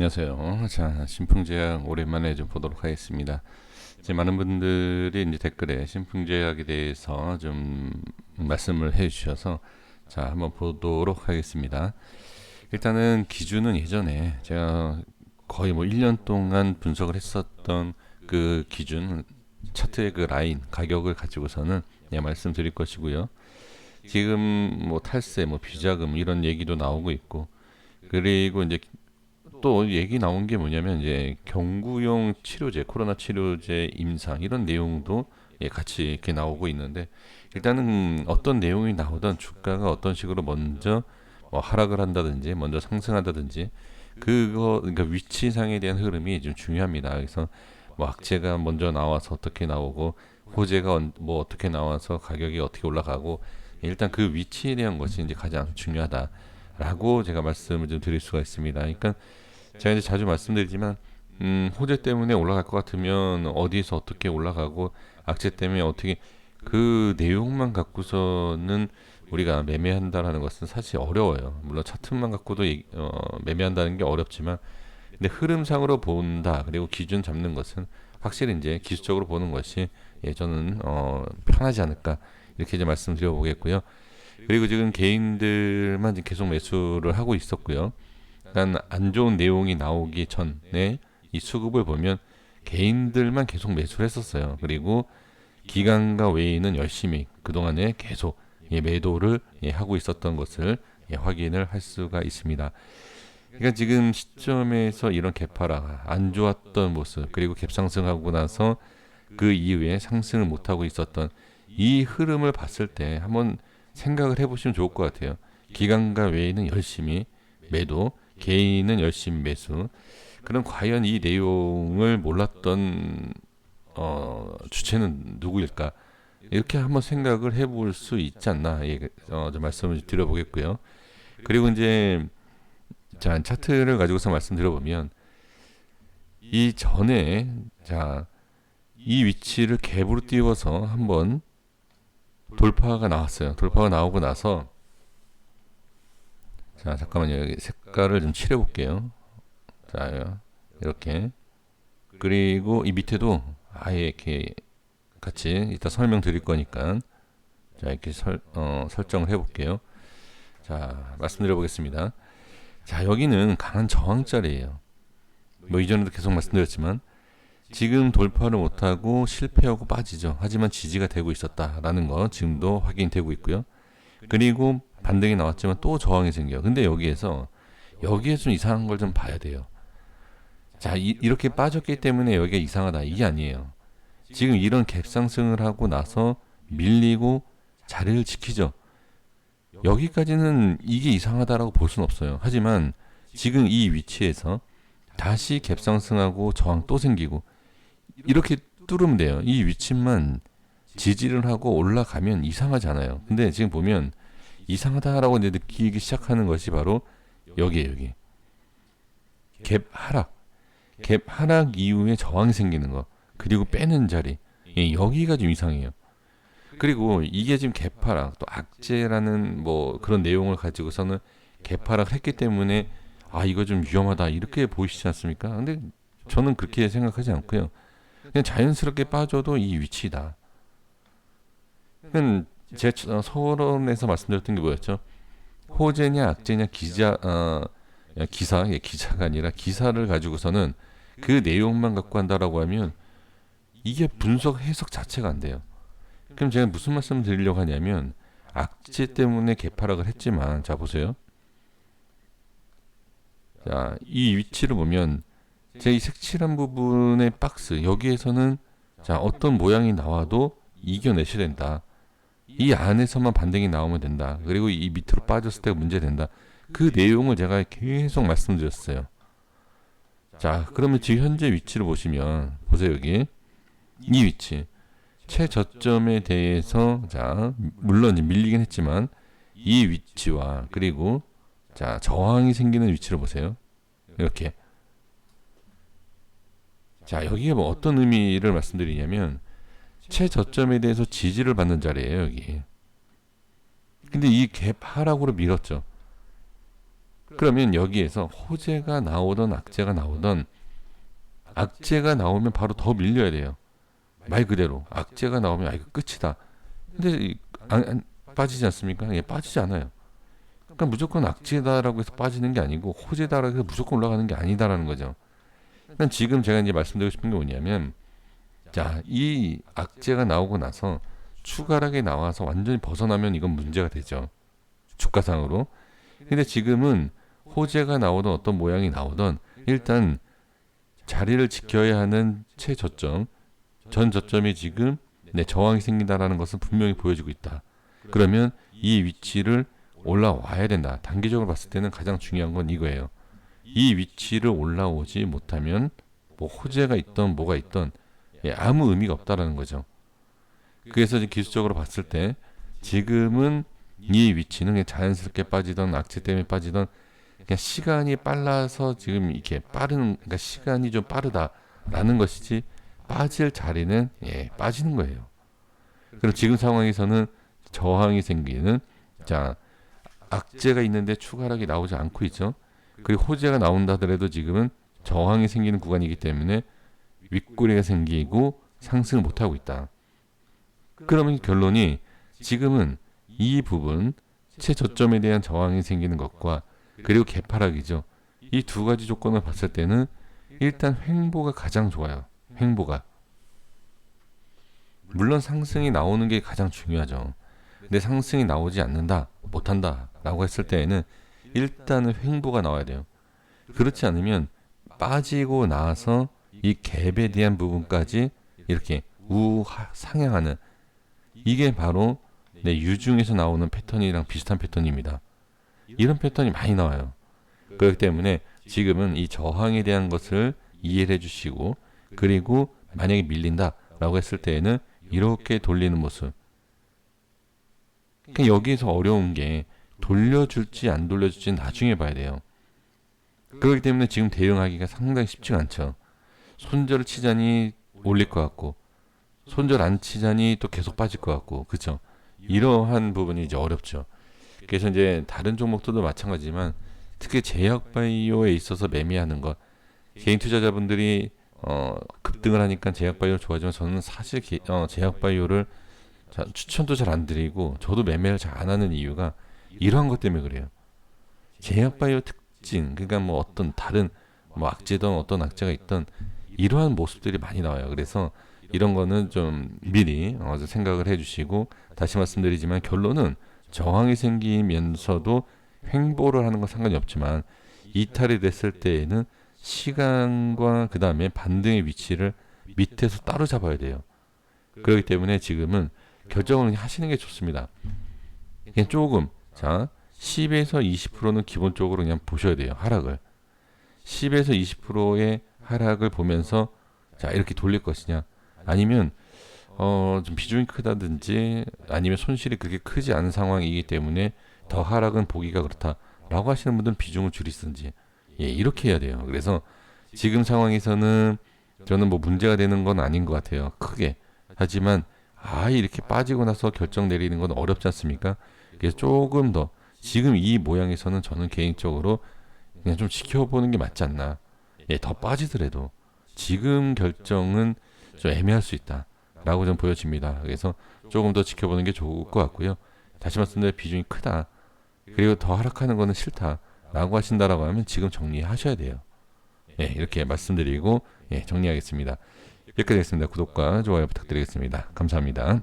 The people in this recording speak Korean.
안녕하세요. 자, 신풍제약 오랜만에 좀 보도록 하겠습니다. 이제 많은 분들이 이제 댓글에 신풍제약에 대해서 좀 말씀을 해주셔서 자, 한번 보도록 하겠습니다. 일단은 기준은 예전에 제가 거의 뭐 1년 동안 분석을 했었던 그 기준 차트의 그 라인 가격을 가지고서는 말씀드릴 것이고요. 지금 뭐 탈세, 뭐 비자금 이런 얘기도 나오고 있고, 그리고 이제 또 얘기 나온 게 뭐냐면 이제 경구용 치료제, 코로나 치료제 임상 이런 내용도 같이 이렇게 나오고 있는데, 일단은 어떤 내용이 나오던 주가가 어떤 식으로 먼저 뭐 하락을 한다든지 먼저 상승한다든지 그러니까 위치상에 대한 흐름이 좀 중요합니다. 그래서 뭐 악재가 먼저 나와서 어떻게 나오고 호재가 뭐 어떻게 나와서 가격이 어떻게 올라가고, 일단 그 위치에 대한 것이 이제 가장 중요하다라고 제가 말씀을 좀 드릴 수가 있습니다. 그러니까 제가 이제 자주 말씀드리지만 호재 때문에 올라갈 것 같으면 어디에서 어떻게 올라가고 악재 때문에 어떻게, 그 내용만 갖고서는 우리가 매매한다라는 것은 사실 어려워요. 물론 차트만 갖고도 매매한다는 게 어렵지만, 근데 흐름상으로 본다 그리고 기준 잡는 것은 확실히 이제 기술적으로 보는 것이 저는 편하지 않을까 이렇게 이제 말씀드려 보겠고요. 그리고 지금 개인들만 지금 계속 매수를 하고 있었고요. 그러니까 안 좋은 내용이 나오기 전에 이 수급을 보면 개인들만 계속 매수를 했었어요. 그리고 기관과 외인은 열심히 그동안에 계속 매도를 하고 있었던 것을 확인을 할 수가 있습니다. 그러니까 지금 시점에서 이런 개파락, 안 좋았던 모습, 그리고 갭상승하고 나서 그 이후에 상승을 못하고 있었던 이 흐름을 봤을 때 한번 생각을 해보시면 좋을 것 같아요. 기관과 외인은 열심히 매도, 개인은 열심히 매수. 그럼 과연 이 내용을 몰랐던 주체는 누구일까? 이렇게 한번 생각을 해볼 수 있지 않나, 좀 말씀을 드려보겠고요. 그리고 이제 자, 차트를 가지고서 말씀드려보면 이 전에 자, 이 위치를 갭으로 띄워서 한번 돌파가 나왔어요. 돌파가 나오고 나서, 자, 잠깐만요. 여기 색깔을 좀 칠해볼게요. 자, 이렇게. 그리고 이 밑에도 아예 이렇게 같이 이따 설명드릴 거니까 자, 이렇게 설정을 해볼게요. 자, 말씀드려 보겠습니다. 자, 여기는 강한 저항자리예요. 뭐 이전에도 계속 말씀드렸지만 지금 돌파를 못하고 실패하고 빠지죠. 하지만 지지가 되고 있었다라는 거 지금도 확인되고 있고요. 그리고 반등이 나왔지만 또 저항이 생겨요. 근데 여기에서 좀 이상한 걸 좀 봐야 돼요. 자, 이렇게 빠졌기 때문에 여기가 이상하다, 이게 아니에요. 지금 이런 갭상승을 하고 나서 밀리고 자리를 지키죠. 여기까지는 이게 이상하다라고 볼 수는 없어요. 하지만 지금 이 위치에서 다시 갭상승하고 저항 또 생기고 이렇게 뚫으면 돼요. 이 위치만 지지를 하고 올라가면 이상하잖아요. 근데 지금 보면 이상하다라고 이제 느끼기 시작하는 것이 바로 여기에요, 여기. 갭 하락. 갭 하락 이후에 저항이 생기는 거. 그리고 빼는 자리. 여기가 좀 이상해요. 그리고 이게 지금 갭 하락, 또 악재라는 뭐 그런 내용을 가지고서는 갭 하락을 했기 때문에 아, 이거 좀 위험하다 이렇게 보이시지 않습니까? 근데 저는 그렇게 생각하지 않고요. 그냥 자연스럽게 빠져도 이 위치다. 그냥 제 서론에서 말씀드렸던 게 뭐였죠? 호재냐 악재냐 기사가 아니라 기사를 가지고서는 그 내용만 갖고 한다라고 하면 이게 분석 해석 자체가 안 돼요. 그럼 제가 무슨 말씀을 드리려고 하냐면 악재 때문에 개파락을 했지만, 자 보세요. 자, 이 위치를 보면 제 이 색칠한 부분의 박스 여기에서는 자, 어떤 모양이 나와도 이겨내셔야 된다. 이 안에서만 반등이 나오면 된다. 그리고 이 밑으로 빠졌을 때 문제된다. 그 내용을 제가 계속 말씀드렸어요. 자, 그러면 지금 현재 위치를 보시면 보세요. 여기 이 위치 최저점에 대해서, 자, 물론 밀리긴 했지만 이 위치와 그리고 자, 저항이 생기는 위치를 보세요. 이렇게. 자, 여기가 뭐 어떤 의미를 말씀드리냐면 최저점에 대해서 지지를 받는 자리예요, 여기. 근데 이 갭 하락으로 밀었죠. 그러면 여기에서 호재가 나오던 악재가 나오던 악재가 나오면 바로 더 밀려야 돼요. 말 그대로 악재가 나오면 이거 끝이다. 근데 빠지지 않습니까? 예, 빠지지 않아요. 그러니까 무조건 악재다라고 해서 빠지는 게 아니고 호재다라고 해서 무조건 올라가는 게 아니다라는 거죠. 그러니까 지금 제가 이제 말씀드리고 싶은 게 뭐냐면, 자, 이 악재가 나오고 나서 추가락이 나와서 완전히 벗어나면 이건 문제가 되죠. 주가상으로. 근데 지금은 호재가 나오던 어떤 모양이 나오던 일단 자리를 지켜야 하는 최저점, 전 저점이 지금 저항이 생긴다라는 것은 분명히 보여지고 있다. 그러면 이 위치를 올라와야 된다. 단기적으로 봤을 때는 가장 중요한 건 이거예요. 이 위치를 올라오지 못하면 뭐 호재가 있던 뭐가 있던 아무 의미가 없다라는 거죠. 그래서 이제 기술적으로 봤을 때 지금은 이 위치는 그냥 자연스럽게 빠지던 악재 때문에 빠지던 그냥 시간이 빨라서 지금 이렇게 그러니까 시간이 좀 빠르다라는 것이지 빠질 자리는 빠지는 거예요. 그럼 지금 상황에서는 저항이 생기는, 자, 악재가 있는데 추가락이 나오지 않고 있죠. 그리고 호재가 나온다 하더라도 지금은 저항이 생기는 구간이기 때문에 윗꼬리가 생기고 상승을 못하고 있다. 그러면 결론이 지금은 이 부분 최저점에 대한 저항이 생기는 것과 그리고 개파락이죠. 이 두 가지 조건을 봤을 때는 일단 횡보가 가장 좋아요. 횡보가. 물론 상승이 나오는 게 가장 중요하죠. 근데 상승이 나오지 않는다, 못한다 라고 했을 때에는 일단은 횡보가 나와야 돼요. 그렇지 않으면 빠지고 나서 이 갭에 대한 부분까지 이렇게 상향하는, 이게 바로 유중에서 나오는 패턴이랑 비슷한 패턴입니다. 이런 패턴이 많이 나와요. 그렇기 때문에 지금은 이 저항에 대한 것을 이해를 해주시고, 그리고 만약에 밀린다라고 했을 때에는 이렇게 돌리는 모습. 그러니까 여기에서 어려운 게 돌려줄지 안 돌려줄지 나중에 봐야 돼요. 그렇기 때문에 지금 대응하기가 상당히 쉽지가 않죠. 손절을 치자니 올릴 것 같고, 손절 안 치자니 또 계속 빠질 것 같고, 그렇죠? 이러한 부분이 이제 어렵죠. 그래서 이제 다른 종목들도 마찬가지지만 특히 제약바이오에 있어서 매매하는 것, 개인 투자자분들이 급등을 하니까 제약바이오를 좋아하지만 저는 사실 제약바이오를 추천도 잘 안 드리고 저도 매매를 잘 안 하는 이유가 이러한 것 때문에 그래요. 제약바이오 특징, 그러니까 뭐 어떤 다른 뭐 악재든 어떤 악재가 있던 이러한 모습들이 많이 나와요. 그래서 이런 거는 좀 미리 생각을 해주시고, 다시 말씀드리지만 결론은 저항이 생기면서도 횡보를 하는 건 상관이 없지만 이탈이 됐을 때에는 시간과 그 다음에 반등의 위치를 밑에서 따로 잡아야 돼요. 그렇기 때문에 지금은 결정을 하시는 게 좋습니다. 그냥 조금, 자, 10에서 20%는 기본적으로 그냥 보셔야 돼요. 하락을. 10에서 20%의 하락을 보면서 자, 이렇게 돌릴 것이냐, 아니면 좀 비중이 크다든지 아니면 손실이 그렇게 크지 않은 상황이기 때문에 더 하락은 보기가 그렇다라고 하시는 분들은 비중을 줄이든지 이렇게 해야 돼요. 그래서 지금 상황에서는 저는 뭐 문제가 되는 건 아닌 것 같아요. 크게. 하지만 이렇게 빠지고 나서 결정 내리는 건 어렵지 않습니까? 그래서 조금 더 지금 이 모양에서는 저는 개인적으로 그냥 좀 지켜보는 게 맞지 않나. 더 빠지더라도 지금 결정은 좀 애매할 수 있다라고 좀 보여집니다. 그래서 조금 더 지켜보는 게 좋을 것 같고요. 다시 말씀드려 비중이 크다, 그리고 더 하락하는 거는 싫다라고 하신다라고 하면 지금 정리하셔야 돼요. 이렇게 말씀드리고 정리하겠습니다. 여기까지 하겠습니다. 구독과 좋아요 부탁드리겠습니다. 감사합니다.